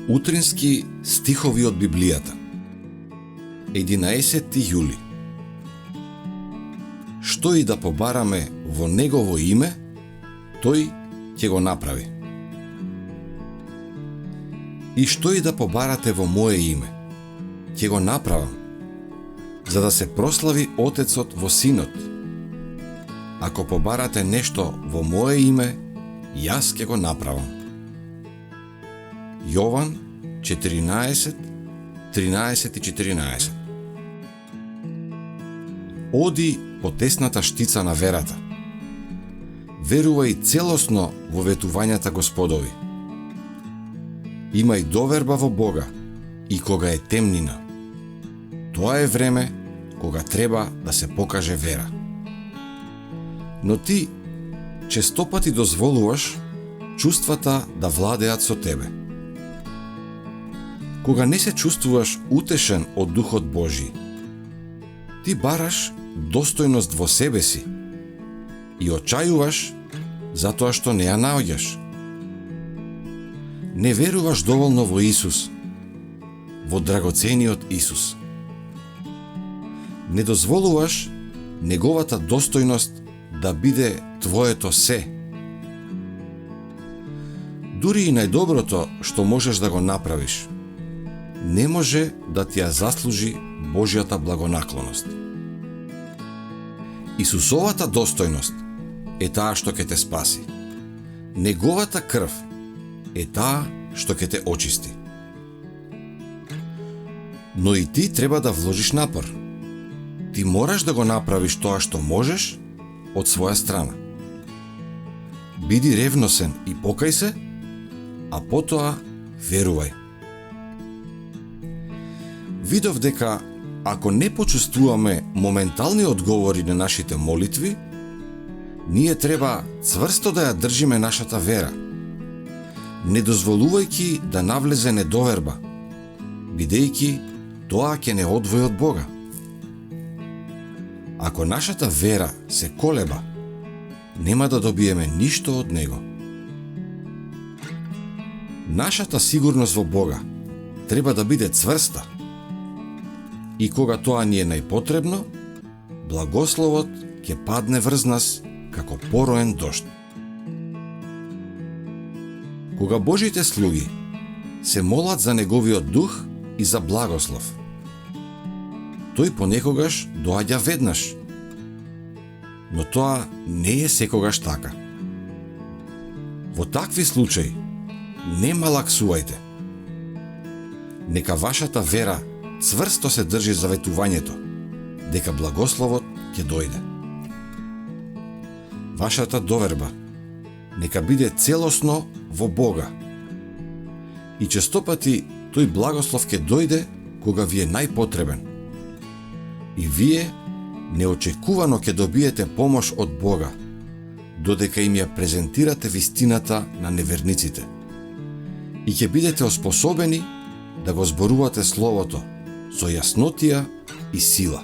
Утрински стихови од Библијата. 11 јули. Што и да побараме во Негово име, тој ќе го направи. И што и да побарате во Мое име, ќе го направам, за да се прослави Отецот во Синот. Ако побарате нешто во Мое име, јас ќе го направам. Јован 14, 13 и 14. Оди по тесната штица на верата. Верувај целосно во ветувањата Господови. Имај доверба во Бога и кога е темнина. Тоа е време кога треба да се покаже вера. Но ти честопати дозволуваш чувствата да владеат со тебе. Кога не се чувствуваш утешен од Духот Божи, ти бараш достојност во себе си и очајуваш затоа што не ја наоѓаш. Не веруваш доволно во Исус, во драгоцениот Исус. Не дозволуваш Неговата достојност да биде твоето се. Дури и најдоброто што можеш да го направиш, не може да ти ја заслужи Божјата благонаклоност. Исусовата достојност е таа што ќе те спаси. Неговата крв е таа што ќе те очисти. Но и ти треба да вложиш напор. Ти мораш да го направиш тоа што можеш од своја страна. Биди ревносен и покај се, а потоа верувај. Видов дека ако не почувствуваме моментални одговори на нашите молитви, ние треба цврсто да ја држиме нашата вера, не дозволувајќи да навлезе недоверба, бидејќи тоа ќе не одвои од Бога. Ако нашата вера се колеба, нема да добиеме ништо од Него. Нашата сигурност во Бога треба да биде цврста. И кога тоа ни е најпотребно, благословот ќе падне врз нас како пороен дожд. Кога Божите слуги се молат за Неговиот дух и за благослов, тој понекогаш доаѓа веднаш, но тоа не е секогаш така. Во такви случаи не малаксувајте. Нека вашата вера цврсто се држи за ветувањето дека благословот ќе дојде. Вашата доверба нека биде целосно во Бога. И честопати тој благослов ќе дојде кога ви е најпотребен. И вие неочекувано ќе добиете помош од Бога, додека им ја презентирате вистината на неверниците. И ќе бидете оспособени да го зборувате Словото со јаснотија и сила.